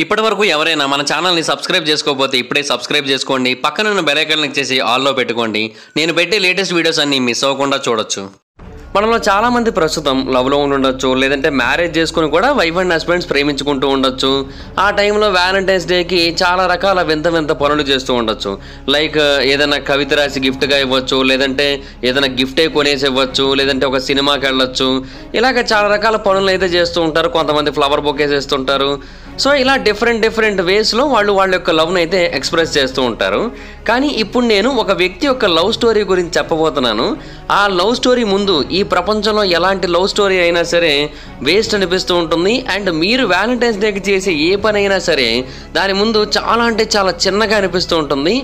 ఇప్పటివరకు ఎవరైనా మన ఛానల్ని సబ్స్క్రైబ్ చేసుకోకపోతే ఇప్పుడే సబ్స్క్రైబ్ చేసుకోండి. పక్కన ఉన్న బెల్ ఐకాన్ క్లిక్ చేసి ఆల్లో పెట్టుకోండి. నేను పెట్టే లేటెస్ట్ వీడియోస్ అన్ని మిస్ అవ్వకుండా చూడొచ్చు. మనలో చాలామంది ప్రస్తుతం లవ్లో ఉండొచ్చు, లేదంటే మ్యారేజ్ చేసుకుని కూడా వైఫ్ అండ్ హస్బెండ్స్ ప్రేమించుకుంటూ ఉండొచ్చు. ఆ టైంలో వ్యాలంటైన్స్ డేకి చాలా రకాల వింత వింత పనులు చేస్తూ ఉండొచ్చు. లైక్ ఏదైనా కవిత రాసి గిఫ్ట్గా ఇవ్వచ్చు, లేదంటే ఏదైనా గిఫ్టే కొనేసి ఇవ్వచ్చు, లేదంటే ఒక సినిమాకి వెళ్ళొచ్చు. ఇలాగ చాలా రకాల పనులు అయితే చేస్తూ ఉంటారు. కొంతమంది ఫ్లవర్ బొకేస్ వేస్తుంటారు. సో ఇలా డిఫరెంట్ వేస్లో వాళ్ళ యొక్క లవ్ని అయితే ఎక్స్ప్రెస్ చేస్తూ ఉంటారు. కానీ ఇప్పుడు నేను ఒక వ్యక్తి యొక్క లవ్ స్టోరీ గురించి చెప్పబోతున్నాను. ఆ లవ్ స్టోరీ ముందు ఈ ప్రపంచంలో ఎలాంటి లవ్ స్టోరీ అయినా సరే వేస్ట్ అనిపిస్తూ ఉంటుంది. అండ్ మీరు వ్యాలంటైన్స్ డేకి చేసే ఏ పని అయినా సరే దాని ముందు చాలా అంటే చాలా చిన్నగా అనిపిస్తూ ఉంటుంది.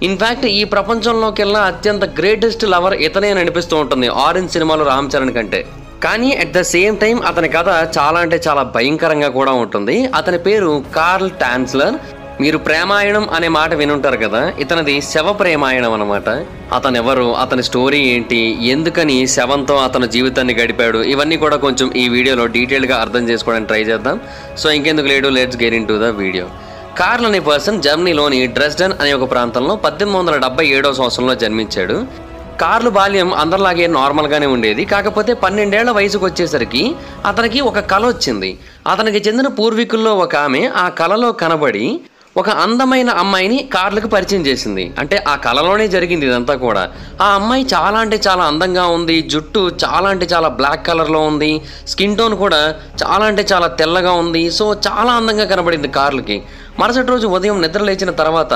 ఇన్ఫ్యాక్ట్ ఈ ప్రపంచంలోకెల్లా అత్యంత గ్రేటెస్ట్ లవర్ ఇతనే అని అనిపిస్తూ ఉంటుంది ఆరెంజ్ సినిమాలో రామ్ చరణ్ కంటే. కానీ అట్ ద సేమ్ టైం అతని కథ చాలా అంటే చాలా భయంకరంగా కూడా ఉంటుంది. అతని పేరు కార్ల్ టాన్స్లర్. మీరు ప్రేమాయణం అనే మాట వినుంటారు కదా, ఇతనిది శవ ప్రేమాయణం అనమాట. అతను ఎవరు, అతని స్టోరీ ఏంటి, ఎందుకని శవంతో అతను జీవితాన్ని గడిపాడు, ఇవన్నీ కూడా కొంచెం ఈ వీడియోలో డీటెయిల్గా అర్థం చేసుకోవడానికి ట్రై చేద్దాం. సో ఇంకెందుకు లేడు, let's get into the video. Karl అనే పర్సన్ జర్మనీలోని డ్రెస్డెన్ అనే ఒక ప్రాంతంలో 1877వ సంవత్సరంలో జన్మించాడు. కార్ల్ బాల్యం అందరిలాగే నార్మల్గానే ఉండేది. కాకపోతే 12 ఏళ్ల వయసుకు వచ్చేసరికి అతనికి ఒక కల వచ్చింది. అతనికి చెందిన పూర్వీకుల్లో ఒక ఆమె ఆ కలలో కనబడి ఒక అందమైన అమ్మాయిని కార్లకు పరిచయం చేసింది. అంటే ఆ కలలోనే జరిగింది ఇదంతా కూడా. ఆ అమ్మాయి చాలా అంటే చాలా అందంగా ఉంది. జుట్టు చాలా అంటే చాలా బ్లాక్ కలర్లో ఉంది. స్కిన్ టోన్ కూడా చాలా అంటే చాలా తెల్లగా ఉంది. సో చాలా అందంగా కనబడింది కార్ల్కి. మరుసటి రోజు ఉదయం నిద్ర లేచిన తర్వాత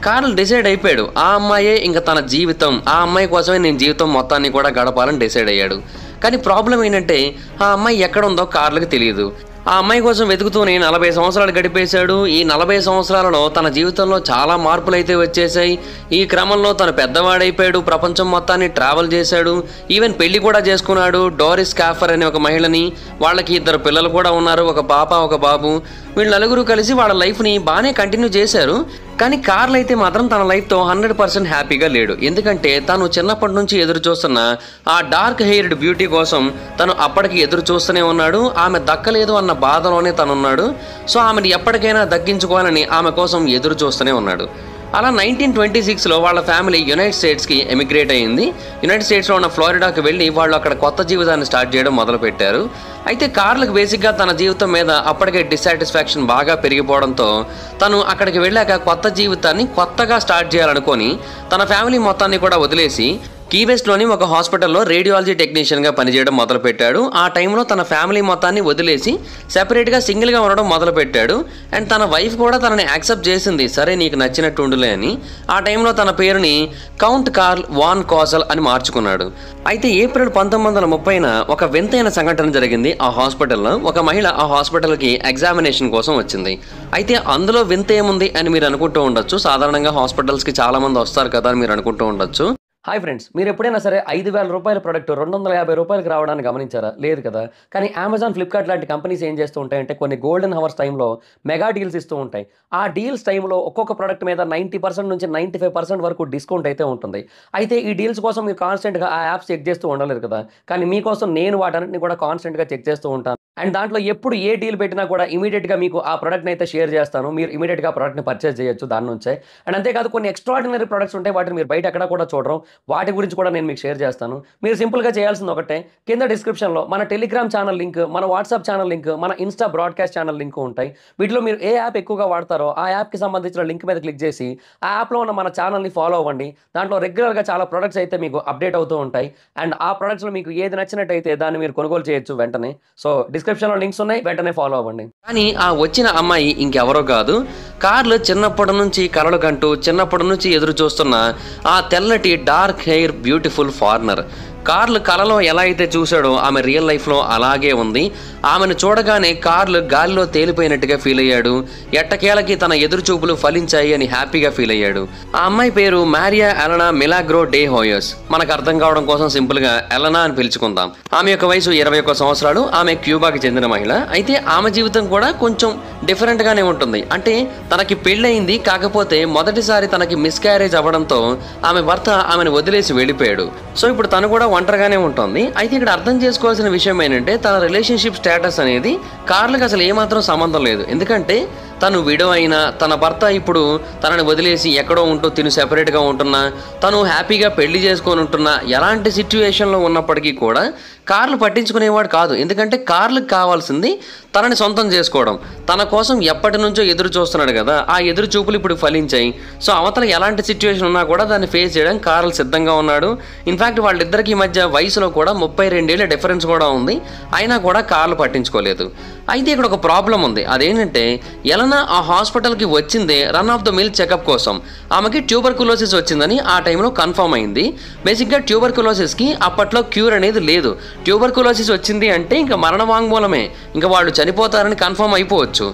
కార్ల్ డిసైడ్ అయిపోయాడు, ఆ అమ్మాయే ఇంకా తన జీవితం, ఆ అమ్మాయి కోసమే నేను జీవితం మొత్తాన్ని కూడా గడపాలని డిసైడ్ అయ్యాడు. కానీ ప్రాబ్లం ఏంటంటే ఆ అమ్మాయి ఎక్కడ ఉందో కార్ల్కి తెలియదు. ఆ అమ్మాయి కోసం వెతుకుతూనే 40 సంవత్సరాలు గడిపేశాడు. ఈ 40 సంవత్సరాలలో తన జీవితంలో చాలా మార్పులు అయితే వచ్చేసాయి. ఈ క్రమంలో తను పెద్దవాడైపోయాడు, ప్రపంచం మొత్తాన్ని ట్రావెల్ చేశాడు, ఈవెన్ పెళ్లి కూడా చేసుకున్నాడు. డోరిస్ కాఫర్ అనే ఒక మహిళని, వాళ్ళకి 2 పిల్లలు కూడా ఉన్నారు, ఒక పాప ఒక బాబు. వీళ్ళు నలుగురు కలిసి వాళ్ళ లైఫ్ని బాగానే కంటిన్యూ చేశారు. కానీ కార్ల్ అయితే మాత్రం తన లైఫ్తో 100% హ్యాపీగా లేడు. ఎందుకంటే తను చిన్నప్పటి నుంచి ఎదురు చూస్తున్న ఆ డార్క్ హెయిర్డ్ బ్యూటీ కోసం తను అప్పటికి ఎదురు చూస్తూనే ఉన్నాడు. ఆమె దక్కలేదు అన్న బాధలోనే తనున్నాడు. సో ఆమెను ఎప్పటికైనా దక్కించుకోవాలని ఆమె కోసం ఎదురు చూస్తూనే ఉన్నాడు. అలా 1926లో వాళ్ళ ఫ్యామిలీ యునైటెడ్ స్టేట్స్కి ఎమిగ్రేట్ అయ్యింది. యునైటెడ్ స్టేట్స్లో ఉన్న ఫ్లోరిడాకి వెళ్ళి వాళ్ళు అక్కడ కొత్త జీవితాన్ని స్టార్ట్ చేయడం మొదలుపెట్టారు. అయితే కార్ల్కి బేసిక్గా తన జీవితం మీద అప్పటికే డిస్సాటిస్ఫాక్షన్ బాగా పెరిగిపోవడంతో తను అక్కడికి వెళ్ళాక కొత్త జీవితాన్ని కొత్తగా స్టార్ట్ చేయాలనుకొని తన ఫ్యామిలీ మొత్తాన్ని కూడా వదిలేసి కీ వెస్ట్లోని ఒక హాస్పిటల్లో రేడియాలజీ టెక్నీషియన్గా పనిచేయడం మొదలుపెట్టాడు. ఆ టైంలో తన ఫ్యామిలీ మొత్తాన్ని వదిలేసి సెపరేట్గా సింగిల్గా ఉండడం మొదలుపెట్టాడు. అండ్ తన వైఫ్ కూడా తనని యాక్సెప్ట్ చేసింది, సరే నీకు నచ్చినట్టు ఉండులే అని. ఆ టైంలో తన పేరుని కౌంట్ కార్ల్ వాన్ కాసల్ అని మార్చుకున్నాడు. అయితే ఏప్రిల్ 1930న ఒక వింతైన సంఘటన జరిగింది. ఆ హాస్పిటల్లో ఒక మహిళ ఆ హాస్పిటల్కి ఎగ్జామినేషన్ కోసం వచ్చింది. అయితే అందులో వింత ఏముంది అని మీరు అనుకుంటూ ఉండొచ్చు. సాధారణంగా హాస్పిటల్స్కి చాలామంది వస్తారు కదా అని మీరు అనుకుంటూ ఉండొచ్చు. హాయ్ ఫ్రెండ్స్, మీరు ఎప్పుడైనా సరే 5,000 రూపాయల ప్రోడక్ట్ 250 రూపాయలకి రావడానికి గమనించారా? లేదు కదా. కానీ అమెజాన్, ఫ్లిప్కార్ట్ లాంటి కంపెనీస్ ఏం చేస్తూ ఉంటాయంటే కొన్ని గోల్డెన్ హవర్స్ టైంలో మెగా డీల్స్ ఇస్తూ ఉంటాయి. ఆ డీల్స్ టైంలో ఒక్కొక్క ప్రోడక్ట్ మీద 90% నుంచి 95% వరకు డిస్కౌంట్ అయితే ఉంటుంది. అయితే ఈ డీల్స్ కోసం మీరు కాన్స్టెంట్గా ఆ యాప్స్ చెక్ చేస్తూ ఉండలేరు కదా. కానీ మీకోసం నేను వాటన్నిటిని కూడా కాన్స్టెంట్గా చెక్ చేస్తూ ఉంటాను. అండ్ దాంట్లో ఎప్పుడు ఏ డీల్ పెట్టినా కూడా ఇమీడియట్గా మీకు ఆ ప్రోడక్ట్ని అయితే షేర్ చేస్తాను. మీరు ఇమీడియట్గా ప్రోడక్ట్ని పర్చేస్ చేయొచ్చు దాని నుంచే. అండ్ అంతేకాదు కొన్ని ఎక్స్ట్రాడినరీ ప్రొడక్ట్స్ ఉంటాయి, వాటిని మీరు బయట ఎక్కడ కూడా చూడరు. వాటి గురించి కూడా నేను మీకు షేర్ చేస్తాను. మీరు సింపుల్గా చేయాల్సింది ఒకటే, కింద డిస్క్రిప్షన్లో మన టెలిగ్రామ్ ఛానల్ లింక్, మన వాట్సాప్ ఛానల్ లింక్, మన ఇన్స్టా బ్రాడ్కాస్ట్ ఛానల్ లింక్ ఉంటాయి. వీటిలో మీరు ఏ యాప్ ఎక్కువగా వాడతారో ఆ యాప్కి సంబంధించిన లింక్ మీద క్లిక్ చేసి ఆ యాప్లో ఉన్న మన ఛానల్ని ఫాలో అవ్వండి. దాంట్లో రెగ్యులర్గా చాలా ప్రొడక్ట్స్ అయితే మీకు అప్డేట్ అవుతూ ఉంటాయి. అండ్ ఆ ప్రొడక్ట్స్లో మీకు ఏది నచ్చినట్టయితే దాన్ని మీరు కొనుగోలు చేయొచ్చు వెంటనే. సో డిస్క్రిప్షన్లో లింక్స్ ఉన్నాయి, వెంటనే ఫాలో అవ్వండి. కానీ ఆ వచ్చిన అమ్మాయి ఇంకెవరో కాదు, కార్ల్ చిన్నప్పటి నుంచి కలలు కంటూ చిన్నప్పటి నుంచి ఎదురు చూస్తున్న ఆ తెల్లటి dark hair beautiful foreigner. Karl కలలో ఎలా అయితే చూశాడో ఆమె రియల్ లైఫ్లో అలాగే ఉంది. ఆమెను చూడగానే కార్ల్ గాలిలో తేలిపోయినట్టుగా ఫీల్ అయ్యాడు. ఎట్టకేలకి తన ఎదురు చూపులు ఫలించాయి అని హ్యాపీగా ఫీల్ అయ్యాడు. ఆ అమ్మాయి పేరు మారియా ఎలనా మిలాగ్రో డే హోయస్. మనకు అర్థం కావడం కోసం సింపుల్గా ఎలనా అని పిలుచుకుందాం. ఆమె యొక్క వయసు 21 సంవత్సరాలు. ఆమె క్యూబాకి చెందిన మహిళ. అయితే ఆమె జీవితం కూడా కొంచెం డిఫరెంట్గానే ఉంటుంది. అంటే తనకి పెళ్ళయింది, కాకపోతే మొదటిసారి తనకి మిస్క్యారేజ్ అవ్వడంతో ఆమె భర్త ఆమెను వదిలేసి వెళ్ళిపోయాడు. సో ఇప్పుడు తను కూడా ఒంటరిగానే ఉంటుంది. అయితే ఇక్కడ అర్థం చేసుకోవాల్సిన విషయం ఏంటంటే తన రిలేషన్షిప్ స్టేటస్ అనేది కార్ల్కి అసలు ఏమాత్రం సంబంధం లేదు. ఎందుకంటే తను విడో అయినా, తన భర్త ఇప్పుడు తనని వదిలేసి ఎక్కడో ఉంటూ తిను సెపరేట్గా ఉంటున్నా, తను హ్యాపీగా పెళ్లి చేసుకొని ఉంటున్నా, ఎలాంటి సిచ్యువేషన్లో ఉన్నప్పటికీ కూడా కార్లు పట్టించుకునేవాడు కాదు. ఎందుకంటే కార్లకు కావాల్సింది తనని సొంతం చేసుకోవడం. తన కోసం ఎప్పటి నుంచో ఎదురు చూస్తున్నాడు కదా, ఆ ఎదురు చూపులు ఇప్పుడు ఫలించాయి. సో అవతల ఎలాంటి సిచ్యువేషన్ ఉన్నా కూడా దాన్ని ఫేస్ చేయడానికి కార్లు సిద్ధంగా ఉన్నాడు. ఇన్ఫ్యాక్ట్ వాళ్ళిద్దరికి మధ్య వయసులో కూడా 32 ఏళ్ళ డిఫరెన్స్ కూడా ఉంది. అయినా కూడా కార్లు పట్టించుకోలేదు. అయితే ఇక్కడ ఒక ప్రాబ్లం ఉంది. అదేంటంటే ఎలనా ఆ హాస్పిటల్కి వచ్చిందే run of the mill checkup కోసం. ఆమెకి ట్యూబర్కులోసిస్ వచ్చిందని ఆ టైంలో కన్ఫర్మ్ అయింది. బేసిక్గా ట్యూబర్కులోసిస్కి అప్పట్లో క్యూర్ అనేది లేదు. ట్యూబర్కులోసిస్ వచ్చింది అంటే ఇంకా మరణ వాంగ్మూలమే, ఇంకా వాళ్ళు చనిపోతారని కన్ఫర్మ్ అయిపోవచ్చు.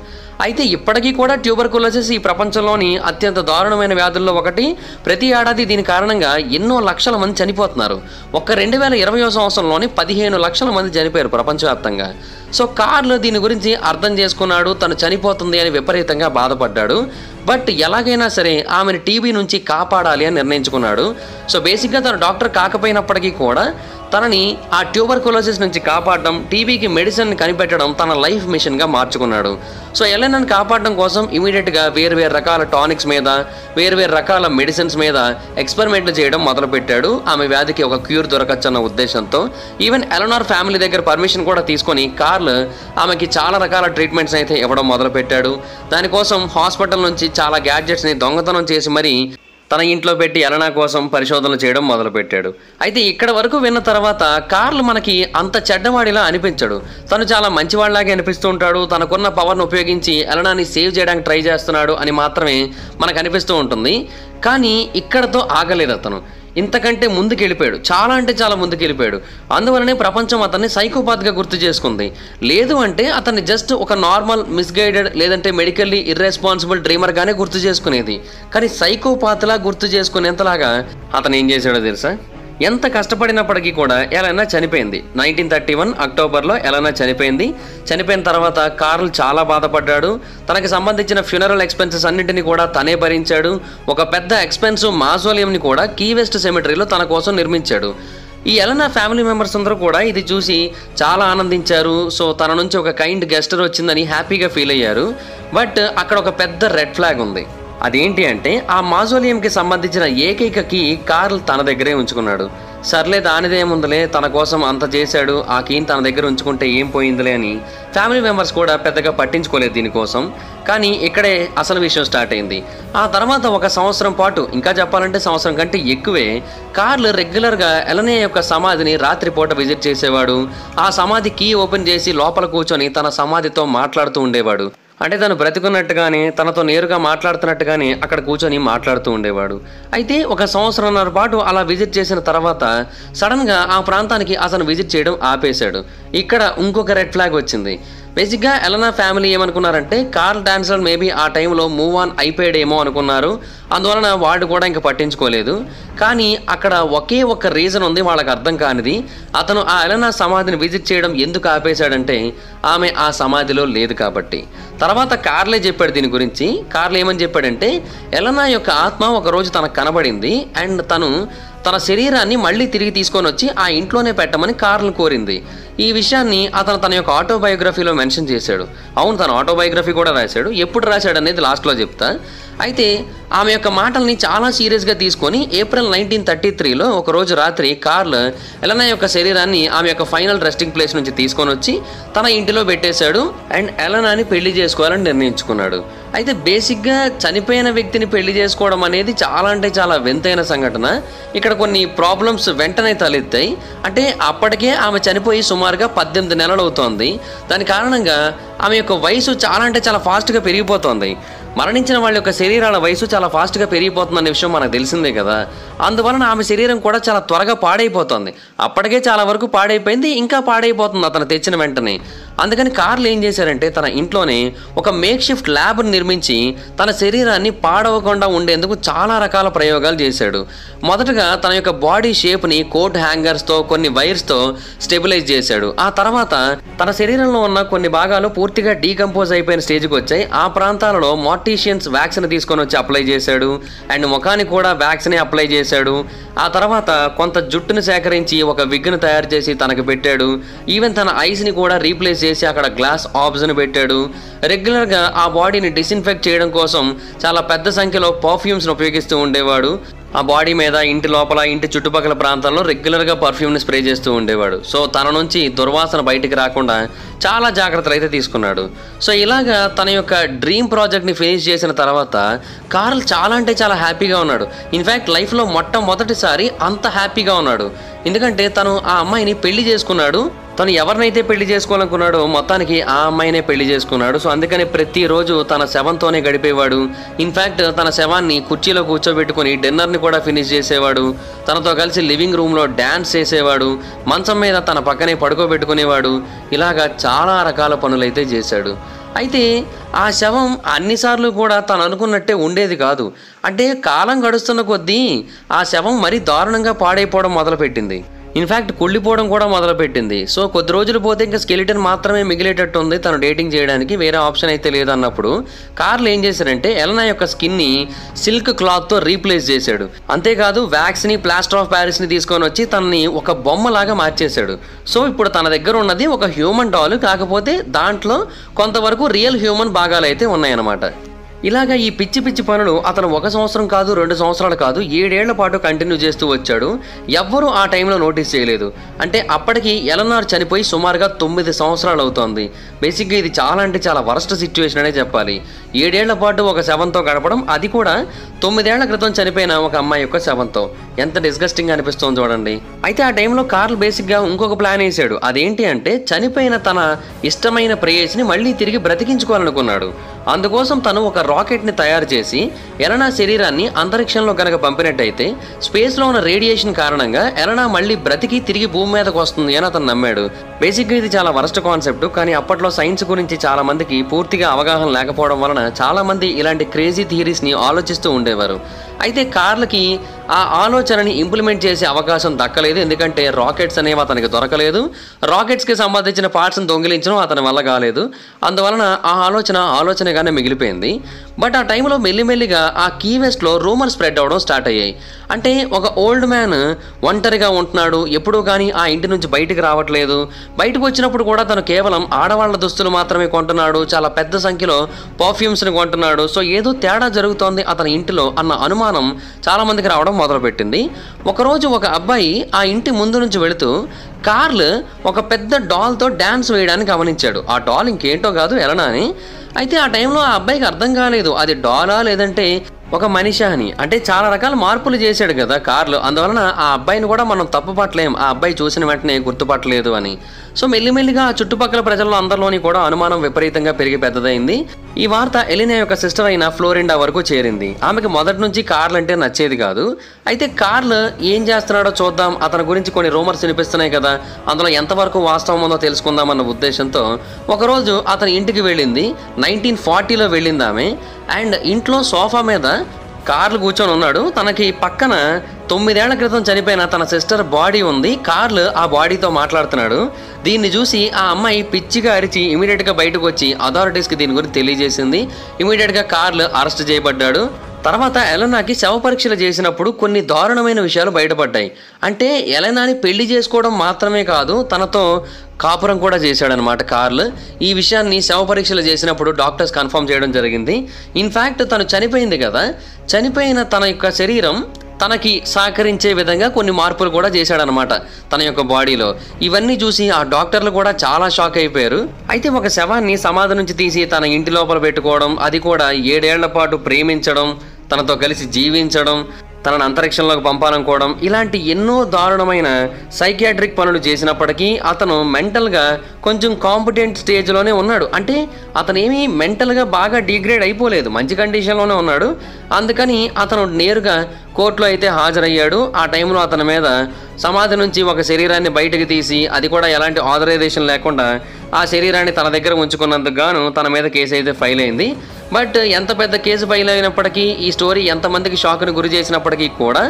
అయితే ఇప్పటికీ కూడా ట్యూబర్కులోసిస్ ఈ ప్రపంచంలోని అత్యంత దారుణమైన వ్యాధుల్లో ఒకటి. ప్రతి ఏడాది దీని కారణంగా ఎన్నో లక్షల మంది చనిపోతున్నారు. ఒక్క 2020వ సంవత్సరంలోని 15 లక్షల మంది చనిపోయారు ప్రపంచవ్యాప్తంగా. సో కార్లు దీని గురించి అర్థం చేసుకున్నాడు. తను చనిపోతుంది అని విపరీతంగా బాధపడ్డాడు. బట్ ఎలాగైనా సరే ఆమెను టీబీ నుంచి కాపాడాలి అని నిర్ణయించుకున్నాడు. సో బేసిక్గా తను డాక్టర్ కాకపోయినప్పటికీ కూడా తనని ఆ ట్యూబర్కులోసిస్ నుంచి కాపాడడం, టీబీకి మెడిసిన్ కనిపెట్టడం తన లైఫ్ మిషన్గా మార్చుకున్నాడు. సో ఎలెనాని కాపాడడం కోసం ఇమీడియట్గా వేరు రకాల టానిక్స్ మీద, వేరు రకాల మెడిసిన్స్ మీద ఎక్స్పెరిమెంట్లు చేయడం మొదలుపెట్టాడు. ఆమె వ్యాధికి ఒక క్యూర్ దొరకచ్చన్న ఉద్దేశంతో ఈవెన్ ఎలనార్ ఫ్యామిలీ దగ్గర పర్మిషన్ కూడా తీసుకొని కార్ల్ ఆమెకి చాలా రకాల ట్రీట్మెంట్స్ అయితే ఇవ్వడం మొదలుపెట్టాడు. దానికోసం హాస్పిటల్ నుంచి చాలా గ్యాడ్జెట్స్ని దొంగతనం చేసి మరీ తన ఇంట్లో పెట్టి ఎలనా కోసం పరిశోధనలు చేయడం మొదలుపెట్టాడు. అయితే ఇక్కడ వరకు విన్న తర్వాత కార్ల్ మనకి అంత చెడ్డవాడిలా అనిపించడు. తను చాలా మంచివాడిలాగే అనిపిస్తూ ఉంటాడు. తనకున్న పవర్ను ఉపయోగించి ఎలనాని సేవ్ చేయడానికి ట్రై చేస్తున్నాడు అని మాత్రమే మనకు అనిపిస్తూ ఉంటుంది. కానీ ఇక్కడతో ఆగలేదు అతను. ఇంతకంటే ముందుకెళ్ళిపోయాడు. చాలా అంటే చాలా ముందుకెళ్ళిపోయాడు. అందువలనే ప్రపంచం అతన్ని సైకోపాత్గా గుర్తు చేసుకుంది. లేదు అంటే అతన్ని జస్ట్ ఒక నార్మల్ మిస్గైడెడ్ లేదంటే మెడికల్లీ ఇర్రెస్పాన్సిబుల్ డ్రీమర్గానే గుర్తు చేసుకునేది. కానీ సైకోపాత్లా గుర్తు చేసుకునేంతలాగా అతను ఏం చేశాడో తెలుసా? ఎంత కష్టపడినప్పటికీ కూడా ఎలనా చనిపోయింది. 1931 అక్టోబర్లో ఎలనా చనిపోయింది. చనిపోయిన తర్వాత కార్ల్ చాలా బాధపడ్డాడు. తనకి సంబంధించిన ఫ్యూనరల్ ఎక్స్పెన్సెస్ అన్నింటినీ కూడా తనే భరించాడు. ఒక పెద్ద ఎక్స్పెన్సివ్ మాజోలియంని కూడా కీ వెస్ట్ సెమెటరీలో తన కోసం నిర్మించాడు. ఈ ఎలనా ఫ్యామిలీ మెంబర్స్ అందరూ కూడా ఇది చూసి చాలా ఆనందించారు. సో తన నుంచి ఒక కైండ్ గెస్టర్ వచ్చిందని హ్యాపీగా ఫీల్ అయ్యారు. బట్ అక్కడ ఒక పెద్ద రెడ్ ఫ్లాగ్ ఉంది. అదేంటి అంటే ఆ మాజోలియంకి సంబంధించిన ఏకైక కీ కార్ల్ తన దగ్గరే ఉంచుకున్నాడు. సర్లే దానిదేముందిలే, తన కోసం అంత చేశాడు, ఆ కీని తన దగ్గర ఉంచుకుంటే ఏం పోయిందిలే అని ఫ్యామిలీ మెంబర్స్ కూడా పెద్దగా పట్టించుకోలేదు దీనికోసం. కానీ ఇక్కడే అసలు విషయం స్టార్ట్ అయింది. ఆ తర్వాత ఒక సంవత్సరం పాటు, ఇంకా చెప్పాలంటే సంవత్సరం కంటే ఎక్కువే, కార్ల్ రెగ్యులర్గా ఎలనా యొక్క సమాధిని రాత్రిపూట విజిట్ చేసేవాడు. ఆ సమాధి కీ ఓపెన్ చేసి లోపల కూర్చొని తన సమాధితో మాట్లాడుతూ ఉండేవాడు. అంటే తను బ్రతికున్నట్టుగానే, తనతో నేరుగా మాట్లాడుతున్నట్టుగానే అక్కడ కూర్చొని మాట్లాడుతూ ఉండేవాడు. అయితే ఒక సంవత్సరంన్నర పాటు అలా విజిట్ చేసిన తర్వాత సడన్గా ఆ ప్రాంతానికి అతను విజిట్ చేయడం ఆపేశాడు. ఇక్కడ ఇంకొక రెడ్ ఫ్లాగ్ వచ్చింది. బేసిక్గా ఎలనా ఫ్యామిలీ ఏమనుకున్నారంటే కార్ల్ డాన్సర్ మేబీ ఆ టైంలో మూవ్ ఆన్ అయిపోయాడేమో అనుకున్నారు. అందువలన వాడు కూడా ఇంకా పట్టించుకోలేదు. కానీ అక్కడ ఒకే ఒక్క రీజన్ ఉంది వాళ్ళకి అర్థం కానిది. అతను ఆ ఎలనా సమాధిని విజిట్ చేయడం ఎందుకు ఆపేశాడంటే ఆమె ఆ సమాధిలో లేదు కాబట్టి. తర్వాత కార్లే చెప్పాడు దీని గురించి. కార్ల్ ఏమని చెప్పాడంటే ఎలనా యొక్క ఆత్మ ఒకరోజు తనకు కనబడింది అండ్ తను తన శరీరాన్ని మళ్ళీ తిరిగి తీసుకొని వచ్చి ఆ ఇంట్లోనే పెట్టమని కార్ల్ని కోరింది. ఈ విషయాన్ని అతను తన యొక్క ఆటోబయోగ్రఫీలో మెన్షన్ చేశాడు. అవును, తన ఆటోబయోగ్రఫీ కూడా రాశాడు. ఎప్పుడు రాశాడు అనేది లాస్ట్లో చెప్తా. అయితే ఆమె యొక్క మాటల్ని చాలా సీరియస్గా తీసుకొని ఏప్రిల్ 1933లో ఒకరోజు రాత్రి కార్ల్ ఎలనా యొక్క శరీరాన్ని ఆమె యొక్క ఫైనల్ రెస్టింగ్ ప్లేస్ నుంచి తీసుకొని వచ్చి తన ఇంటిలో పెట్టేశాడు అండ్ ఎలనాని పెళ్లి చేసుకోవాలని నిర్ణయించుకున్నాడు. అయితే బేసిక్గా చనిపోయిన వ్యక్తిని పెళ్లి చేసుకోవడం అనేది చాలా అంటే చాలా వింతైన సంఘటన. ఇక్కడ కొన్ని ప్రాబ్లమ్స్ వెంటనే తలెత్తాయి. అంటే అప్పటికే ఆమె చనిపోయి సుమారుగా 18 నెలలు అవుతోంది. దాని కారణంగా ఆమె యొక్క వయసు చాలా అంటే చాలా ఫాస్ట్గా పెరిగిపోతుంది. మరణించిన వాళ్ళ యొక్క శరీరాల వయసు చాలా ఫాస్ట్గా పెరిగిపోతుందనే విషయం మనకు తెలిసిందే కదా. అందువలన ఆమె శరీరం కూడా చాలా త్వరగా పాడైపోతుంది. అప్పటికే చాలా వరకు పాడైపోయింది, ఇంకా పాడైపోతుంది అతను తెచ్చిన వెంటనే. అందుకని కార్ల్ ఏం చేశారంటే తన ఇంట్లోనే ఒక మేక్ షిఫ్ట్ ల్యాబ్ని నిర్మించి తన శరీరాన్ని పాడవకుండా ఉండేందుకు చాలా రకాల ప్రయోగాలు చేశాడు. మొదటగా తన యొక్క బాడీ షేప్ని కోట్ హ్యాంగర్స్తో కొన్ని వైర్స్తో స్టెబిలైజ్ చేశాడు. ఆ తర్వాత తన శరీరంలో ఉన్న కొన్ని భాగాలు పూర్తిగా డీకంపోజ్ అయిపోయిన స్టేజ్కి వచ్చాయి. ఆ ప్రాంతాలలో మార్టీషియన్స్ వ్యాక్సిన్ తీసుకొని వచ్చి అప్లై చేశాడు అండ్ ముఖానికి కూడా వ్యాక్సినే అప్లై చేశాడు. ఆ తర్వాత కొంత జుట్టును సేకరించి ఒక విగ్ను తయారు చేసి తనకు పెట్టాడు. ఈవెన్ తన ఐస్ని కూడా రీప్లేస్ చేసి అక్కడ గ్లాస్ ఆబ్స్ని పెట్టాడు. రెగ్యులర్గా ఆ బాడీని డిస్ఇన్ఫెక్ట్ చేయడం కోసం చాలా పెద్ద సంఖ్యలో పర్ఫ్యూమ్స్ని ఉపయోగిస్తూ ఉండేవాడు. ఆ బాడీ మీద, ఇంటి లోపల, ఇంటి చుట్టుపక్కల ప్రాంతాల్లో రెగ్యులర్గా పర్ఫ్యూమ్ని స్ప్రే చేస్తూ ఉండేవాడు. సో తన నుంచి దుర్వాసన బయటికి రాకుండా చాలా జాగ్రత్తలు అయితే తీసుకున్నాడు. సో ఇలాగా తన యొక్క డ్రీమ్ ప్రాజెక్ట్ని ఫినిష్ చేసిన తర్వాత కార్ల్ చాలా అంటే చాలా హ్యాపీగా ఉన్నాడు. ఇన్ఫ్యాక్ట్ లైఫ్లో మొట్టమొదటిసారి అంత హ్యాపీగా ఉన్నాడు. ఎందుకంటే తను ఆ అమ్మాయిని పెళ్లి చేసుకున్నాడు. తను ఎవరినైతే పెళ్లి చేసుకోవాలనుకున్నాడో మొత్తానికి ఆ అమ్మాయినే పెళ్లి చేసుకున్నాడు. సో అందుకని ప్రతిరోజు తన శవంతోనే గడిపేవాడు. ఇన్ఫ్యాక్ట్ తన శవాన్ని కుర్చీలో కూర్చోబెట్టుకుని డిన్నర్ని కూడా ఫినిష్ చేసేవాడు. తనతో కలిసి లివింగ్ రూమ్లో డ్యాన్స్ చేసేవాడు. మంచం మీద తన పక్కనే పడుకోబెట్టుకునేవాడు. ఇలాగా చాలా రకాల పనులైతే చేశాడు. అయితే ఆ శవం అన్నిసార్లు కూడా తను అనుకున్నట్టే ఉండేది కాదు. అంటే కాలం గడుస్తున్న కొద్దీ ఆ శవం మరీ దారుణంగా పాడైపోవడం మొదలుపెట్టింది. ఇన్ఫ్యాక్ట్ కుళ్ళిపోవడం కూడా మొదలుపెట్టింది. సో కొద్ది రోజులు పోతే ఇంకా స్కెలిటన్ మాత్రమే మిగిలేటట్టు ఉంది తను డేటింగ్ చేయడానికి, వేరే ఆప్షన్ అయితే లేదన్నప్పుడు కార్ల్ ఏం చేశాడంటే ఎలనా యొక్క స్కిన్ని సిల్క్ క్లాత్తో రీప్లేస్ చేశాడు. అంతేకాదు వ్యాక్స్ని, ప్లాస్టర్ ఆఫ్ ప్యారిస్ని తీసుకొని వచ్చి తనని ఒక బొమ్మలాగా మార్చేశాడు. సో ఇప్పుడు తన దగ్గర ఉన్నది ఒక హ్యూమన్ డాల్, కాకపోతే దాంట్లో కొంతవరకు రియల్ హ్యూమన్ భాగాలు అయితే ఉన్నాయన్నమాట. ఇలాగా ఈ పిచ్చి పిచ్చి పనులు అతను 1 సంవత్సరం కాదు, 2 సంవత్సరాలు కాదు, 7 ఏళ్ల పాటు కంటిన్యూ చేస్తూ వచ్చాడు. ఎవ్వరూ ఆ టైంలో నోటీస్ చేయలేదు. అంటే అప్పటికి ఎలనార్ చనిపోయి సుమారుగా 9 సంవత్సరాలు అవుతోంది. బేసిక్గా ఇది చాలా అంటే చాలా వరస్ట్ సిచ్యువేషన్ అనే చెప్పాలి. 7 ఏళ్ల పాటు ఒక శవంతో గడపడం, అది కూడా 9 ఏళ్ల క్రితం చనిపోయిన ఒక అమ్మాయి యొక్క శవంతో. ఎంత డిస్గస్టింగ్ అనిపిస్తుంది చూడండి. అయితే ఆ టైంలో కార్ల్ బేసిక్గా ఇంకొక ప్లాన్ వేసాడు. అదేంటి అంటే చనిపోయిన తన ఇష్టమైన ప్రేయస్ని మళ్ళీ తిరిగి బ్రతికించుకోవాలనుకున్నాడు. అందుకోసం తను ఒక రాకెట్ని తయారు చేసి ఎలనా శరీరాన్ని అంతరిక్షంలో కనుక పంపినట్టయితే స్పేస్లో ఉన్న రేడియేషన్ కారణంగా ఎలనా మళ్ళీ బ్రతికి తిరిగి భూమి మీదకు వస్తుంది అని అతను నమ్మాడు. బేసిక్గా ఇది చాలా వరస్ట్ కాన్సెప్ట్, కానీ అప్పట్లో సైన్స్ గురించి చాలా మందికి పూర్తిగా అవగాహన లేకపోవడం వలన చాలా మంది ఇలాంటి క్రేజీ థియరీస్ని ఆలోచిస్తూ ఉండేవారు. అయితే కార్ల్కి ఆ ఆలోచనని ఇంప్లిమెంట్ చేసే అవకాశం దక్కలేదు. ఎందుకంటే రాకెట్స్ అనేవి అతనికి దొరకలేదు. రాకెట్స్కి సంబంధించిన పార్ట్స్ని దొంగిలించడం అతని వల్ల కాలేదు. అందువలన ఆ ఆలోచనగానే మిగిలిపోయింది. బట్ ఆ టైంలో మెల్లిమెల్లిగా ఆ కీ వెస్ట్లో రూమర్ స్ప్రెడ్ అవ్వడం స్టార్ట్ అయ్యాయి. అంటే ఒక ఓల్డ్ మ్యాన్ ఒంటరిగా ఉంటున్నాడు, ఎప్పుడూ కానీ ఆ ఇంటి నుంచి బయటికి రావట్లేదు. బయటకు వచ్చినప్పుడు కూడా తను కేవలం ఆడవాళ్ళ దుస్తులు మాత్రమే కొంటున్నాడు, చాలా పెద్ద సంఖ్యలో పర్ఫ్యూమ్స్ని కొంటున్నాడు. సో ఏదో తేడా జరుగుతోంది అతని ఇంటిలో అన్న అనుమానం చాలా మందికి రావడం మొదలుపెట్టింది. ఒకరోజు ఒక అబ్బాయి ఆ ఇంటి ముందు నుంచి వెళుతూ కార్ల్ ఒక పెద్ద డాల్తో డ్యాన్స్ వేయడానికి గమనించాడు. ఆ డాల్ ఇంకేంటో కాదు, ఎలనా అని. అయితే ఆ టైంలో ఆ అబ్బాయికి అర్థం కాలేదు అది డాలా లేదంటే ఒక మనిషి అని. అంటే చాలా రకాల మార్పులు చేశాడు కదా కార్ల్, అందువలన ఆ అబ్బాయిని కూడా మనం తప్పుపట్టలేం, ఆ అబ్బాయి చూసిన వెంటనే గుర్తుపట్టలేదు అని. సో మెల్లిమెల్లిగా ఆ చుట్టుపక్కల ప్రజల్లో అందరిలోని కూడా అనుమానం విపరీతంగా పెరిగి పెద్దదైంది. ఈ వార్త ఎలినా యొక్క సిస్టర్ అయిన ఫ్లోరిండా వరకు చేరింది. ఆమెకి మొదటి నుంచి కార్ల్ అంటే నచ్చేది కాదు. అయితే కార్ల్ ఏం చేస్తున్నాడో చూద్దాం, అతని గురించి కొన్ని రూమర్స్ వినిపిస్తున్నాయి కదా, అందులో ఎంతవరకు వాస్తవం ఉందో తెలుసుకుందామన్న ఉద్దేశంతో ఒకరోజు అతని ఇంటికి వెళ్ళింది. 1940లో వెళ్ళింది ఆమె. అండ్ ఇంట్లో సోఫా మీద కార్ల్ కూర్చొని ఉన్నాడు. తనకి పక్కన 9 ఏళ్ల క్రితం చనిపోయిన తన సిస్టర్ బాడీ ఉంది. కార్ల్ ఆ బాడీతో మాట్లాడుతున్నాడు. దీన్ని చూసి ఆ అమ్మాయి పిచ్చిగా అరిచి ఇమీడియట్గా బయటకు వచ్చి అథారిటీస్కి దీని గురించి తెలియజేసింది. ఇమీడియట్గా కార్ల్ అరెస్ట్ చేయబడ్డాడు. తర్వాత ఎలనాకి శవ పరీక్షలు చేసినప్పుడు కొన్ని దారుణమైన విషయాలు బయటపడ్డాయి. అంటే ఎలనాని పెళ్లి చేసుకోవడం మాత్రమే కాదు, తనతో కాపురం కూడా చేశాడనమాట కార్ల్. ఈ విషయాన్ని శవ పరీక్షలు చేసినప్పుడు డాక్టర్స్ కన్ఫర్మ్ చేయడం జరిగింది. ఇన్ఫ్యాక్ట్ తను చనిపోయింది కదా, చనిపోయిన తన యొక్క శరీరం తనకి సహకరించే విధంగా కొన్ని మార్పులు కూడా చేశాడనమాట తన యొక్క బాడీలో. ఇవన్నీ చూసి ఆ డాక్టర్లు కూడా చాలా షాక్ అయిపోయారు. అయితే ఒక శవాన్ని సమాధి నుంచి తీసి తన ఇంటి లోపల పెట్టుకోవడం, అది కూడా 7 ఏళ్ల పాటు ప్రేమించడం, తనతో కలిసి జీవించడం, తనను అంతరిక్షంలోకి పంపాలనుకోవడం, ఇలాంటి ఎన్నో దారుణమైన సైకియాట్రిక్ పనులు చేసినప్పటికీ అతను మెంటల్గా కొంచెం కాంపిటెంట్ స్టేజ్లోనే ఉన్నాడు. అంటే అతనేమీ మెంటల్గా బాగా డిగ్రేడ్ అయిపోలేదు, మంచి కండిషన్లోనే ఉన్నాడు. అందుకని అతను నేరుగా కోర్టులో అయితే హాజరయ్యాడు. ఆ టైంలో అతని మీద సమాధి నుంచి ఒక శరీరాన్ని బయటకు తీసి, అది కూడా ఎలాంటి ఆథరైజేషన్ లేకుండా ఆ శరీరాన్ని తన దగ్గర ఉంచుకున్నందుకు గాను తన మీద కేసు అయితే ఫైల్ అయింది. బట్ ఎంత పెద్ద కేసు ఫైల్ అయినప్పటికీ, ఈ స్టోరీ ఎంతమందికి షాక్ని గురి చేసినప్పటికీ కూడా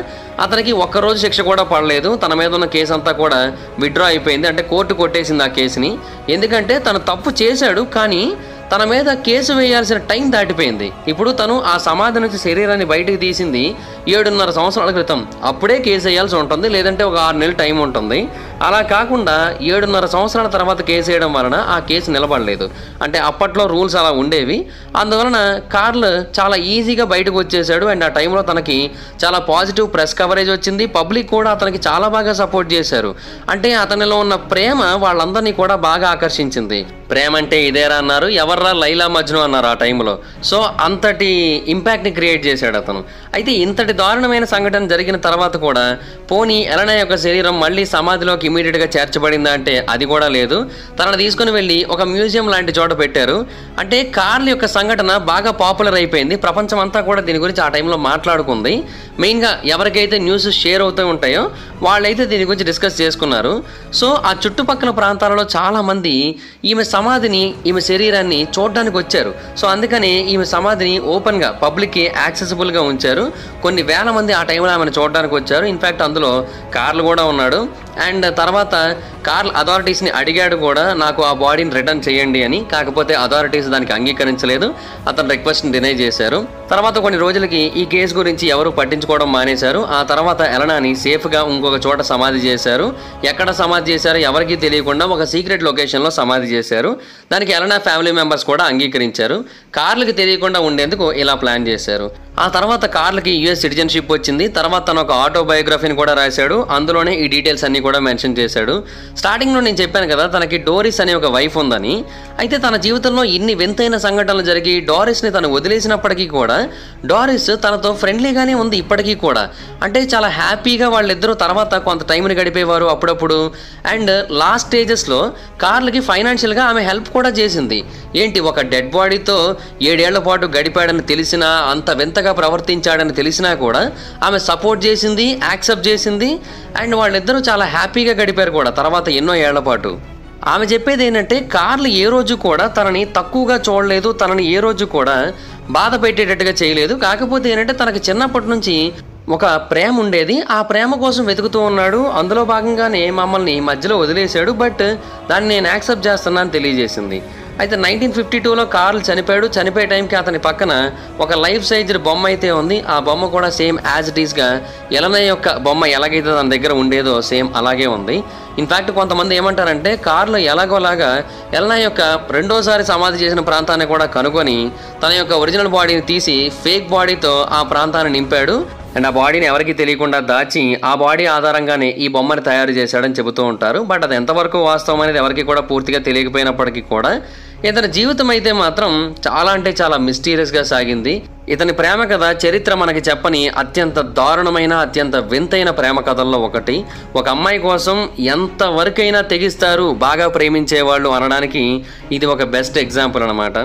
అతనికి ఒక్కరోజు శిక్ష కూడా పడలేదు. తన మీద ఉన్న కేసు అంతా కూడా విత్డ్రా అయిపోయింది. అంటే కోర్టు కొట్టేసింది ఆ కేసుని. ఎందుకంటే తను తప్పు చేశాడు, కానీ తన మీద కేసు వేయాల్సిన టైం దాటిపోయింది. ఇప్పుడు తను ఆ సమాధి నుంచి శరీరాన్ని బయటకు తీసింది 7.5 సంవత్సరాల క్రితం. అప్పుడే కేసు వేయాల్సి ఉంటుంది, లేదంటే ఒక 6 నెలలు టైం ఉంటుంది. అలా కాకుండా 7.5 సంవత్సరాల తర్వాత కేసు వేయడం వలన ఆ కేసు నిలబడలేదు. అంటే అప్పట్లో రూల్స్ అలా ఉండేవి. అందువలన కార్ల్ చాలా ఈజీగా బయటకు వచ్చేసాడు. అండ్ ఆ టైంలో తనకి చాలా పాజిటివ్ ప్రెస్ కవరేజ్ వచ్చింది. పబ్లిక్ కూడా అతనికి చాలా బాగా సపోర్ట్ చేశారు. అంటే అతనిలో ఉన్న ప్రేమ వాళ్ళందరినీ కూడా బాగా ఆకర్షించింది. ప్రేమ అంటే ఇదేరా అన్నారు, ఎవర్రా లైలా మజ్ను అన్నారు ఆ టైంలో. సో అంతటి ఇంపాక్ట్ని క్రియేట్ చేశాడు అతను. అయితే ఇంతటి దారుణమైన సంఘటన జరిగిన తర్వాత కూడా పోనీ ఎలనా యొక్క శరీరం మళ్ళీ సమాధిలోకి ఇమీడియట్గా చేర్చబడిందా అంటే అది కూడా లేదు. తనను తీసుకుని వెళ్ళి ఒక మ్యూజియం లాంటి చోట పెట్టారు. అంటే కార్ల్ యొక్క సంఘటన బాగా పాపులర్ అయిపోయింది. ప్రపంచం అంతా కూడా దీని గురించి ఆ టైంలో మాట్లాడుకుంది. మెయిన్గా ఎవరికైతే న్యూస్ షేర్ అవుతూ ఉంటాయో వాళ్ళైతే దీని గురించి డిస్కస్ చేసుకున్నారు. సో ఆ చుట్టుపక్కల ప్రాంతాలలో చాలామంది ఈమె శరీరాన్ని చూడడానికి వచ్చారు. సో అందుకని ఈమె సమాధిని ఓపెన్గా పబ్లిక్కి యాక్సెసిబుల్గా ఉంచారు. కొన్ని వేల మంది ఆ టైంలో ఆమెను చూడడానికి వచ్చారు. ఇన్ఫ్యాక్ట్ అందులో కార్ల్ కూడా ఉన్నాడు. అండ్ తర్వాత కార్ల్ అథారిటీస్ని అడిగాడు కూడా, నాకు ఆ బాడీని రిటర్న్ చేయండి అని. కాకపోతే అథారిటీస్ దానికి అంగీకరించలేదు. అతని రిక్వెస్ట్ని డినై చేశారు. తర్వాత కొన్ని రోజులకి ఈ కేసు గురించి ఎవరు పట్టించుకోవడం మానేశారు. ఆ తర్వాత ఎలనాని సేఫ్గా ఇంకొక చోట సమాధి చేశారు. ఎక్కడ సమాధి చేశారో ఎవరికీ తెలియకుండా ఒక సీక్రెట్ లొకేషన్లో సమాధి చేశారు. దానికి ఎలనా ఫ్యామిలీ మెంబర్స్ కూడా అంగీకరించారు. కార్ల్కి తెలియకుండా ఉండేందుకు ఇలా ప్లాన్ చేశారు. ఆ తర్వాత కార్ల్కి యుఎస్ సిటిజన్షిప్ వచ్చింది. తర్వాత తను ఒక ఆటోబయోగ్రఫీని కూడా రాశాడు. అందులోనే ఈ డీటెయిల్స్ అన్నీ కూడా మెన్షన్ చేశాడు. స్టార్టింగ్లో నేను చెప్పాను కదా తనకి డోరిస్ అనే ఒక వైఫ్ ఉందని. అయితే తన జీవితంలో ఇన్ని వింతైన సంఘటనలు జరిగి డోరిస్ని తను వదిలేసినప్పటికీ కూడా డోరిస్ తనతో ఫ్రెండ్లీగానే ఉంది ఇప్పటికీ కూడా. అంటే చాలా హ్యాపీగా వాళ్ళిద్దరూ తర్వాత కొంత టైంని గడిపేవారు అప్పుడప్పుడు. అండ్ లాస్ట్ స్టేజెస్లో కార్ల్కి ఫైనాన్షియల్గా ఆమె హెల్ప్ కూడా చేసింది. ఏంటి, ఒక డెడ్ బాడీతో 7 ఏళ్ల పాటు గడిపాడని తెలిసినా, అంత వింతగా ప్రవర్తించాడని తెలిసినా కూడా ఆమె సపోర్ట్ చేసింది, యాక్సెప్ట్ చేసింది. అండ్ వాళ్ళిద్దరూ చాలా హ్యాపీగా గడిపారు కూడా తర్వాత ఎన్నో ఏళ్ల పాటు. ఆమె చెప్పేది ఏంటంటే కార్ల్ ఏ రోజు కూడా తనని తక్కువగా చూడలేదు, తనని ఏ రోజు కూడా బాధ పెట్టేటట్టుగా చేయలేదు. కాకపోతే ఏంటంటే తనకి చిన్నప్పటి నుంచి ఒక ప్రేమ ఉండేది. ఆ ప్రేమ కోసం వెతుకుతూ ఉన్నాడు. అందులో భాగంగానే మమ్మల్ని మధ్యలో వదిలేశాడు. బట్ దాన్ని నేను యాక్సెప్ట్ చేస్తున్నాను తెలియజేసింది. అయితే 1952లో కార్ల్ చనిపోయాడు. చనిపోయే టైంకి అతని పక్కన ఒక లైఫ్ సైజ్ బొమ్మ అయితే ఉంది. ఆ బొమ్మ కూడా సేమ్ యాజ్ ఇట్ ఈస్గా ఎలనా యొక్క బొమ్మ ఎలాగైతే తన దగ్గర ఉండేదో సేమ్ అలాగే ఉంది. ఇన్ఫ్యాక్ట్ కొంతమంది ఏమంటారంటే కార్ల్ ఎలాగోలాగా ఎలనా యొక్క రెండోసారి సమాధి చేసిన ప్రాంతాన్ని కూడా కనుగొని తన యొక్క ఒరిజినల్ బాడీని తీసి ఫేక్ బాడీతో ఆ ప్రాంతాన్ని నింపాడు. అండ్ ఆ బాడీని ఎవరికి తెలియకుండా దాచి ఆ బాడీ ఆధారంగానే ఈ బొమ్మని తయారు చేశాడని చెబుతూ ఉంటారు. బట్ అది ఎంతవరకు వాస్తవం అనేది ఎవరికి కూడా పూర్తిగా తెలియకపోయినప్పటికీ కూడా ఇతని జీవితం అయితే మాత్రం చాలా అంటే చాలా మిస్టీరియస్గా సాగింది. ఇతని ప్రేమ కథ చరిత్ర మనకి చెప్పని అత్యంత దారుణమైన, అత్యంత వింతైన ప్రేమ కథల్లో ఒకటి. ఒక అమ్మాయి కోసం ఎంతవరకైనా తెగిస్తారు బాగా ప్రేమించేవాళ్ళు అనడానికి ఇది ఒక బెస్ట్ ఎగ్జాంపుల్ అనమాట.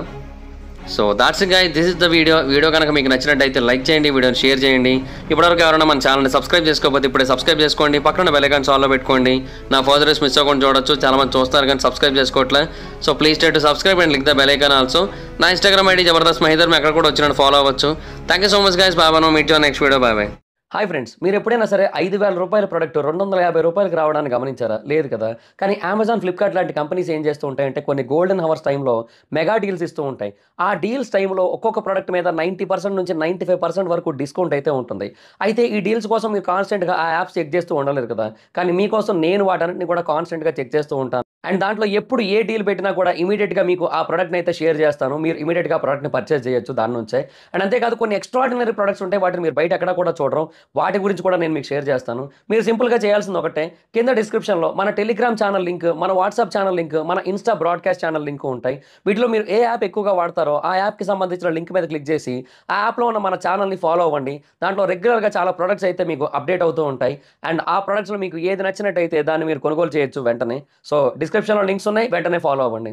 So that's it guys, this is the video కనుక మీకు నచ్చినట్టయితే లైక్ చేయండి, వీడియోని షేర్ చేయండి. ఇప్పటివరకు ఎవరైనా మన ఛానల్ని సబ్స్క్రైబ్ చేసుకోకపోతే ఇప్పుడే సబ్స్క్రైబ్ చేసుకోండి. పక్కన బెల్ ఐకాన్ ఆల్లో పెట్టుకోండి. నా ఫర్దర్ మిస్ అవ్వకుండా చూడొచ్చు. చాలా మంది చూస్తారు కానీ సబ్స్క్రైబ్ చేసుకోవట్లే. So please try to subscribe and click the bell icon also. నా ఇన్స్టాగ్రామ్ ఐడి జబర్దస్త్ మహేందర్, అక్కడ కూడా వచ్చినట్టు ఫాలో అవ్వచ్చు. Thank you so much guys, bye bye, meet you next video, bye bye. Hi friends, మీరు ఎప్పుడైనా సరే 5,000 రూపాయల ప్రోడక్ట్ 250 రూపాయలకి రావడానికి గమనించారా? లేదు కదా. కానీ అమెజాన్, ఫ్లిప్కార్ట్ లాంటి కంపెనీస్ ఏం చేస్తూ ఉంటాయంటే కొన్ని గోల్డెన్ హవర్స్ టైంలో మెగా డీల్స్ ఇస్తూ ఉంటాయి. ఆ డీల్స్ టైంలో ఒక్కొక్క ప్రోడక్ట్ మీద 90% నుంచి 95% వరకు డిస్కౌంట్ అయితే ఉంటుంది. అయితే ఈ డీల్స్ కోసం మీరు కాన్స్టెంట్గా ఆ యాప్స్ చెక్ చేస్తూ ఉండలేదు కదా. కానీ మీకోసం నేను వాటన్నిటిని కూడా కాన్స్టెంట్గా చెక్ చేస్తూ ఉంటాను. అండ్ దాంట్లో ఎప్పుడు ఏ డీల్ పెట్టినా కూడా ఇమీడియట్గా మీకు ఆ ప్రోడక్ట్ని అయితే షేర్ చేస్తాను. మీరు ఇమీడియట్గా ఆ ప్రోడక్ట్ని పర్చేస్ చేయొచ్చు దాని నుంచే. అండ్ అంతేకాదు కొన్ని ఎక్స్ట్రాడినరీ ప్రొడక్ట్స్ ఉంటాయి, వాటిని మీరు బయట ఎక్కడ కూడా చూడరు. వాటి గురించి కూడా నేను మీకు షేర్ చేస్తాను. మీరు సింపుల్గా చేయాల్సింది ఒకటే, కింద డిస్క్రిప్షన్లో మన టెలిగ్రామ్ ఛానల్ లింక్, మన వాట్సాప్ ఛానల్ లింక్, మన ఇన్స్టా బ్రాడ్కాస్ట్ ఛానల్ లింక్ ఉంటాయి. వీటిలో మీరు ఏ యాప్ ఎక్కువగా వాడతారో ఆ యాప్కి సంబంధించిన లింక్ మీద క్లిక్ చేసి ఆ యాప్లో ఉన్న మన ఛానల్ని ఫాలో అవ్వండి. దాంట్లో రెగ్యులర్గా చాలా ప్రొడక్ట్స్ అయితే మీకు అప్డేట్ అవుతూ ఉంటాయి. అండ్ ఆ ప్రొడక్ట్స్లో మీకు ఏది నచ్చినట్టయితే దాన్ని మీరు కొనుగోలు చేయొచ్చు వెంటనే. సో డిస్క్రిప్షన్లో లింక్స్ ఉన్నాయి, వెంటనే ఫాలో అవ్వండి.